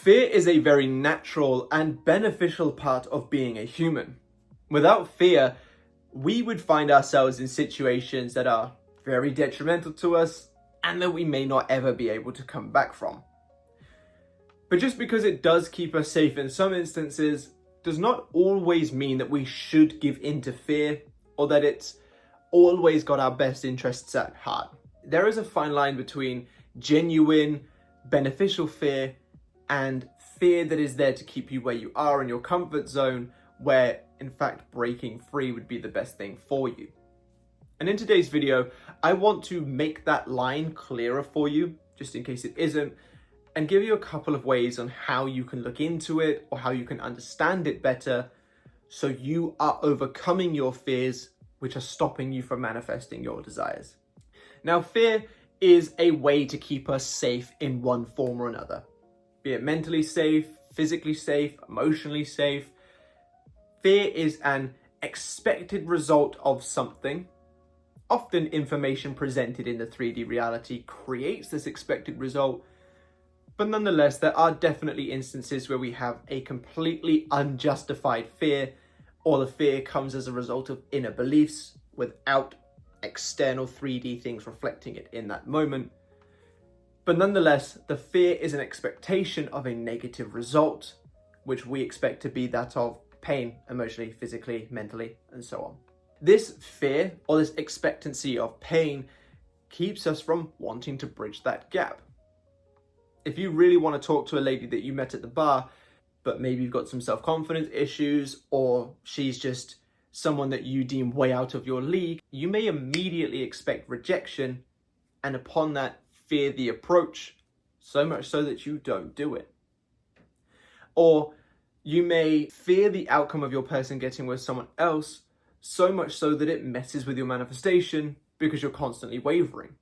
Fear is a very natural and beneficial part of being a human. Without fear, we would find ourselves in situations that are very detrimental to us and that we may not ever be able to come back from. But just because it does keep us safe in some instances does not always mean that we should give in to fear or that it's always got our best interests at heart. There is a fine line between genuine, beneficial fear and fear that is there to keep you where you are in your comfort zone, where in fact breaking free would be the best thing for you. And in today's video, I want to make that line clearer for you, just in case it isn't, and give you a couple of ways on how you can look into it or how you can understand it better so you are overcoming your fears which are stopping you from manifesting your desires. Now, fear is a way to keep us safe in one form or another, be it mentally safe, physically safe, emotionally safe. Fear is an expected result of something. Often information presented in the 3D reality creates this expected result, but nonetheless, there are definitely instances where we have a completely unjustified fear, or the fear comes as a result of inner beliefs without external 3D things reflecting it in that moment. But nonetheless, the fear is an expectation of a negative result, which we expect to be that of pain, emotionally, physically, mentally, and so on. This fear, or this expectancy of pain, keeps us from wanting to bridge that gap. If you really want to talk to a lady that you met at the bar, but maybe you've got some self-confidence issues, or she's just someone that you deem way out of your league, you may immediately expect rejection, and upon that, fear the approach, so much so that you don't do it. Or you may fear the outcome of your person getting with someone else, so much so that it messes with your manifestation because you're constantly wavering.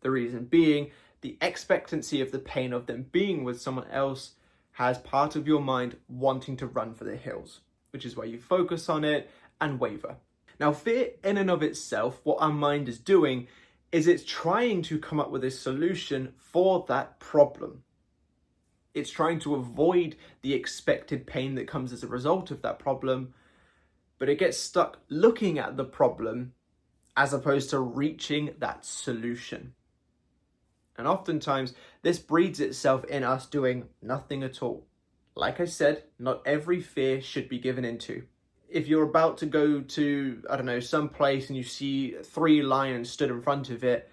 The reason being, the expectancy of the pain of them being with someone else has part of your mind wanting to run for the hills, which is why you focus on it and waver. Now, fear in and of itself, what our mind is doing is it's trying to come up with a solution for that problem. It's trying to avoid the expected pain that comes as a result of that problem, but it gets stuck looking at the problem as opposed to reaching that solution. And oftentimes, this breeds itself in us doing nothing at all. Like I said, not every fear should be given into. If you're about to go to, some place and you see 3 lions stood in front of it,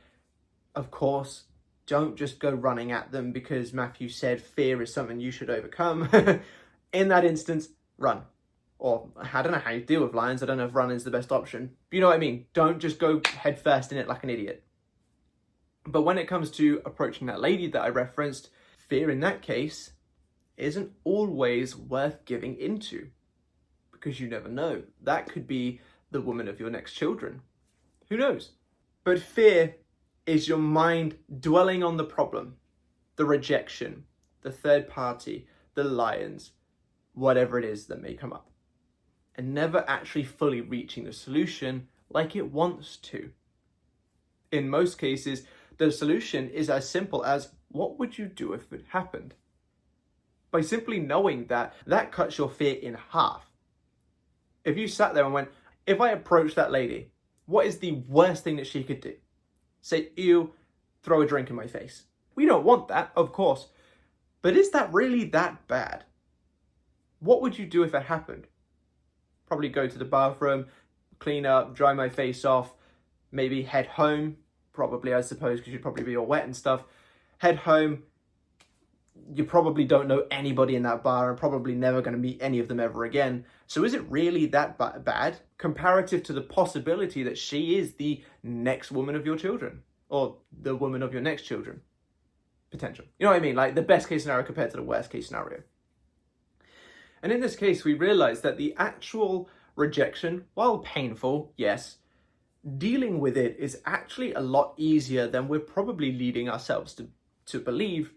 of course, don't just go running at them because Matthew said fear is something you should overcome. In that instance, run. Or, I don't know how you deal with lions. I don't know if running is the best option. But you know what I mean? Don't just go head first in it like an idiot. But when it comes to approaching that lady that I referenced, fear in that case isn't always worth giving into, because you never know. That could be the woman of your next children. Who knows? But fear is your mind dwelling on the problem, the rejection, the third party, the lions, whatever it is that may come up, and never actually fully reaching the solution like it wants to. In most cases, the solution is as simple as, what would you do if it happened? By simply knowing that, that cuts your fear in half. If you sat there and went, if I approach that lady, what is the worst thing that she could do? Say, ew, throw a drink in my face. We don't want that, of course. But is that really that bad? What would you do if it happened? Probably go to the bathroom, clean up, dry my face off, maybe head home. Probably, I suppose, because you'd probably be all wet and stuff. Head home. You probably don't know anybody in that bar and probably never going to meet any of them ever again. So is it really that bad comparative to the possibility that she is the next woman of your children, or the woman of your next children? Potential. You know what I mean? Like the best case scenario compared to the worst case scenario. And in this case, we realize that the actual rejection, while painful, yes, dealing with it is actually a lot easier than we're probably leading ourselves to believe.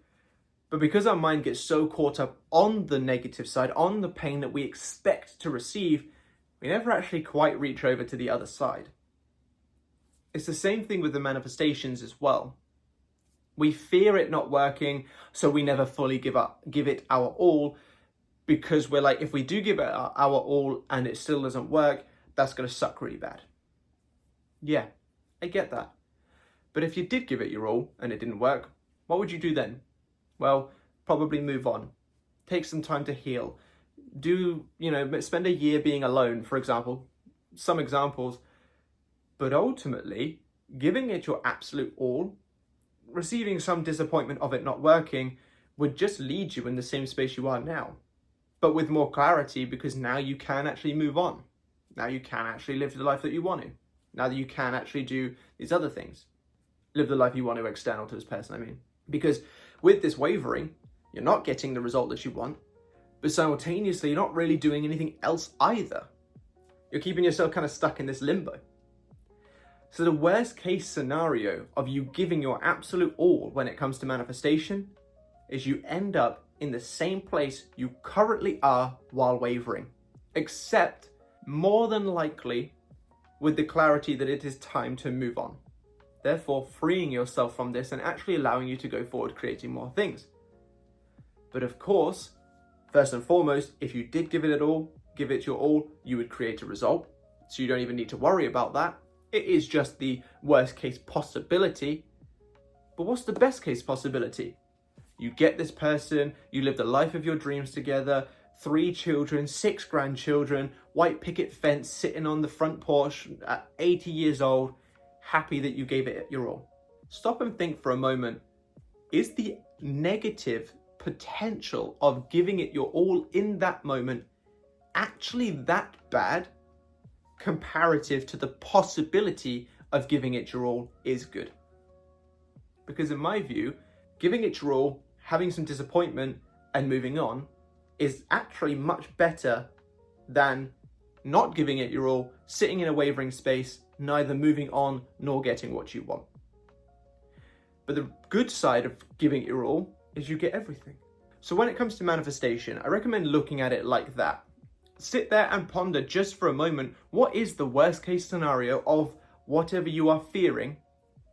But because our mind gets so caught up on the negative side, on the pain that we expect to receive, we never actually quite reach over to the other side. It's the same thing with the manifestations as well. We fear it not working, so we never fully give it our all, because we're like, if we do give it our all and it still doesn't work, that's going to suck really bad. Yeah, I get that. But if you did give it your all and it didn't work, what would you do then? Well, probably move on. Take some time to heal. Spend a year being alone, for example. Some examples. But ultimately, giving it your absolute all, receiving some disappointment of it not working, would just lead you in the same space you are now. But with more clarity, because now you can actually move on. Now you can actually live the life that you want to. Now that you can actually do these other things. Live the life you want to external to this person, I mean. Because with this wavering, you're not getting the result that you want, but simultaneously, you're not really doing anything else either. You're keeping yourself kind of stuck in this limbo. So the worst case scenario of you giving your absolute all when it comes to manifestation is you end up in the same place you currently are while wavering, except more than likely with the clarity that it is time to move on. Therefore, freeing yourself from this and actually allowing you to go forward creating more things. But of course, first and foremost, if you did give it your all, you would create a result. So you don't even need to worry about that. It is just the worst case possibility. But what's the best case possibility? You get this person, you live the life of your dreams together, 3 children, 6 grandchildren, white picket fence, sitting on the front porch at 80 years old, happy that you gave it your all. Stop and think for a moment. Is the negative potential of giving it your all in that moment actually that bad comparative to the possibility of giving it your all is good? Because in my view, giving it your all, having some disappointment and moving on is actually much better than not giving it your all, sitting in a wavering space, neither moving on nor getting what you want. But the good side of giving it your all is you get everything. So when it comes to manifestation, I recommend looking at it like that. Sit there and ponder just for a moment, what is the worst case scenario of whatever you are fearing,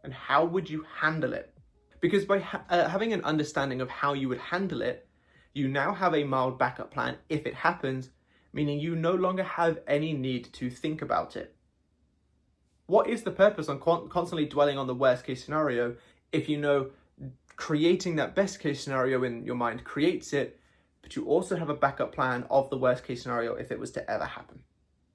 and how would you handle it? Because by having an understanding of how you would handle it, you now have a mild backup plan if it happens, meaning you no longer have any need to think about it. What is the purpose on constantly dwelling on the worst case scenario if you know creating that best case scenario in your mind creates it, but you also have a backup plan of the worst case scenario if it was to ever happen?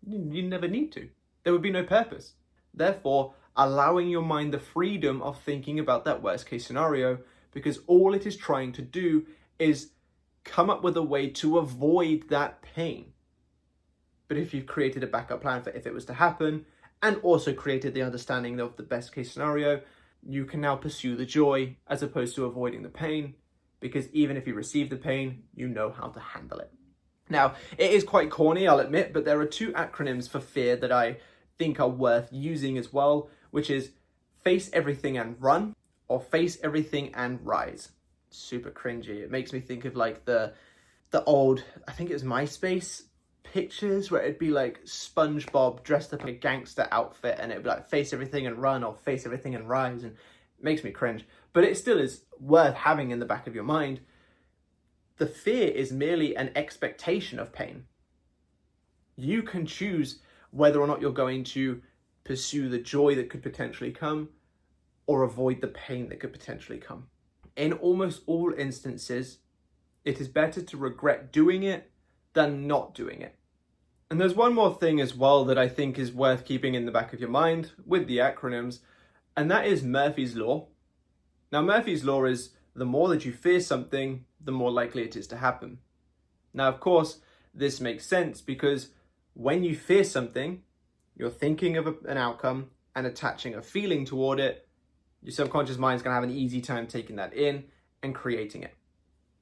You never need to. There would be no purpose. Therefore, allowing your mind the freedom of thinking about that worst case scenario, because all it is trying to do is come up with a way to avoid that pain. But if you've created a backup plan for if it was to happen, and also created the understanding of the best case scenario, you can now pursue the joy as opposed to avoiding the pain, because even if you receive the pain, you know how to handle it. Now, it is quite corny, I'll admit, but there are 2 acronyms for fear that I think are worth using as well, which is face everything and run, or face everything and rise. Super cringy. It makes me think of like the old, I think it was MySpace pictures where it'd be like SpongeBob dressed up in a gangster outfit and it'd be like face everything and run or face everything and rise, and it makes me cringe. But it still is worth having in the back of your mind. The fear is merely an expectation of pain. You can choose whether or not you're going to pursue the joy that could potentially come or avoid the pain that could potentially come. In almost all instances, it is better to regret doing it than not doing it. And there's one more thing as well that I think is worth keeping in the back of your mind with the acronyms, and that is Murphy's Law. Now, Murphy's Law is the more that you fear something, the more likely it is to happen. Now, of course, this makes sense because when you fear something, you're thinking of an outcome and attaching a feeling toward it. Your subconscious mind is going to have an easy time taking that in and creating it.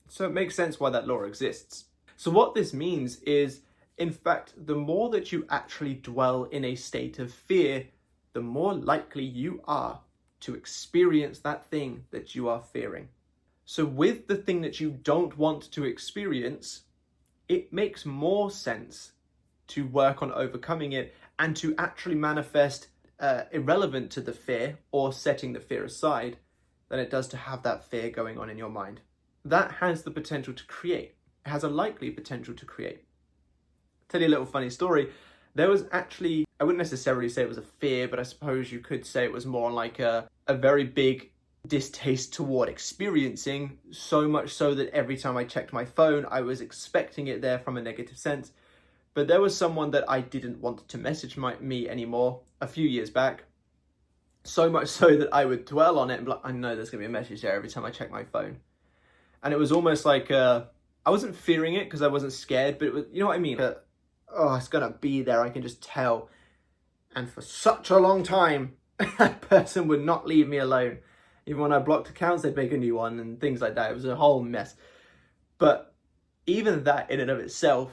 So it makes sense why that law exists. So what this means is, in fact, the more that you actually dwell in a state of fear, the more likely you are to experience that thing that you are fearing. So with the thing that you don't want to experience, it makes more sense to work on overcoming it and to actually manifest irrelevant to the fear or setting the fear aside, than it does to have that fear going on in your mind. That has the potential to create. It has a likely potential to create. Tell you a little funny story. There was actually, I wouldn't necessarily say it was a fear, but I suppose you could say it was more like a very big distaste toward experiencing, so much so that every time I checked my phone, I was expecting it there from a negative sense. But there was someone that I didn't want to message me anymore a few years back. So much so that I would dwell on it and be like, I know there's going to be a message there every time I check my phone. And it was almost like, I wasn't fearing it because I wasn't scared, but it was, you know what I mean? Oh, it's going to be there, I can just tell. And for such a long time, that person would not leave me alone. Even when I blocked accounts, they'd make a new one and things like that. It was a whole mess. But even that in and of itself,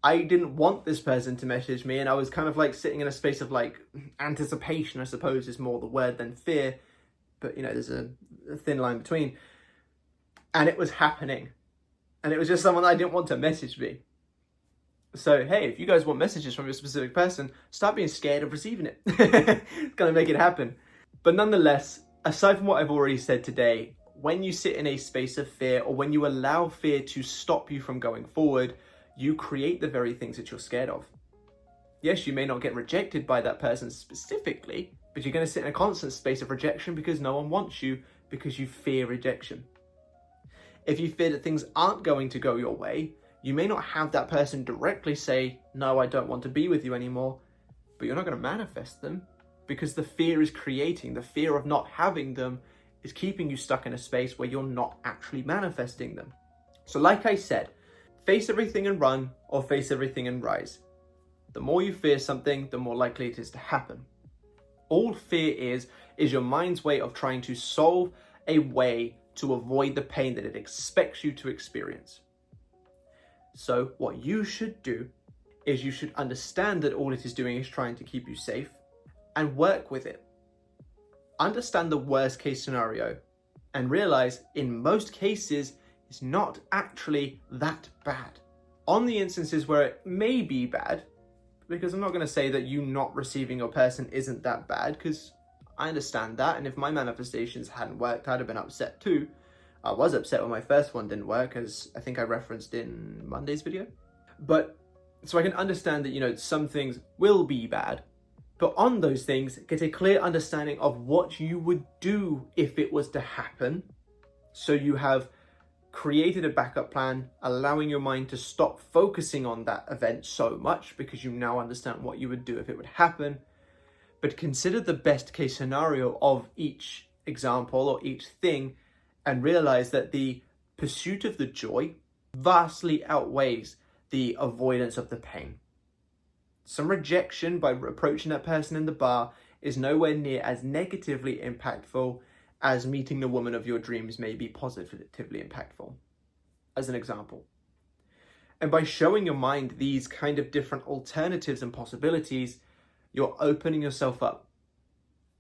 I didn't want this person to message me, and I was kind of like sitting in a space of like anticipation, I suppose is more the word than fear. But you know, there's a thin line between. And it was happening. And it was just someone I didn't want to message me. So, hey, if you guys want messages from your specific person, stop being scared of receiving it. It's going to make it happen. But nonetheless, aside from what I've already said today, when you sit in a space of fear, or when you allow fear to stop you from going forward, you create the very things that you're scared of. Yes, you may not get rejected by that person specifically, but you're going to sit in a constant space of rejection because no one wants you, because you fear rejection. If you fear that things aren't going to go your way, you may not have that person directly say, no, I don't want to be with you anymore, but you're not going to manifest them because the fear is creating, the fear of not having them is keeping you stuck in a space where you're not actually manifesting them. So like I said, face everything and run, or face everything and rise. The more you fear something, the more likely it is to happen. All fear is your mind's way of trying to solve a way to avoid the pain that it expects you to experience. So what you should do is you should understand that all it is doing is trying to keep you safe and work with it. Understand the worst case scenario and realize in most cases it's not actually that bad. On the instances where it may be bad, because I'm not going to say that you not receiving your person isn't that bad, because I understand that, and if my manifestations hadn't worked, I'd have been upset too. I was upset when my first one didn't work, as I think I referenced in Monday's video. But, so I can understand that, you know, some things will be bad, but on those things, get a clear understanding of what you would do if it was to happen. So you have created a backup plan, allowing your mind to stop focusing on that event so much because you now understand what you would do if it would happen. But consider the best case scenario of each example or each thing and realize that the pursuit of the joy vastly outweighs the avoidance of the pain. Some rejection by approaching that person in the bar is nowhere near as negatively impactful as meeting the woman of your dreams may be positively impactful, as an example. And by showing your mind these kind of different alternatives and possibilities, you're opening yourself up.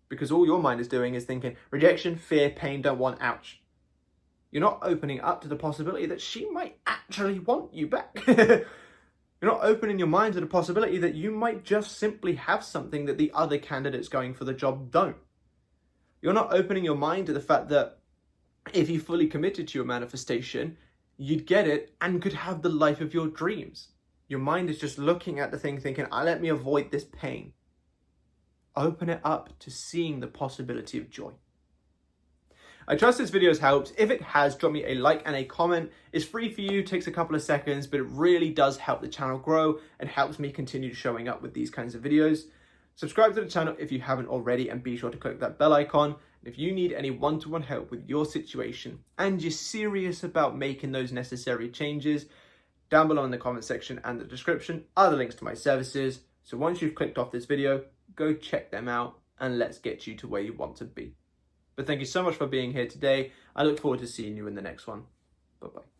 Because all your mind is doing is thinking, rejection, fear, pain, don't want, ouch. You're not opening up to the possibility that she might actually want you back. You're not opening your mind to the possibility that you might just simply have something that the other candidates going for the job don't. You're not opening your mind to the fact that if you fully committed to your manifestation, you'd get it and could have the life of your dreams. Your mind is just looking at the thing thinking, let me avoid this pain. Open it up to seeing the possibility of joy. I trust this video has helped. If it has, drop me a like and a comment. It's free for you, takes a couple of seconds, but it really does help the channel grow and helps me continue showing up with these kinds of videos. Subscribe to the channel if you haven't already, and be sure to click that bell icon. If you need any one-to-one help with your situation and you're serious about making those necessary changes, down below in the comment section and the description are the links to my services. So once you've clicked off this video, go check them out and let's get you to where you want to be. But thank you so much for being here today. I look forward to seeing you in the next one. Bye-bye.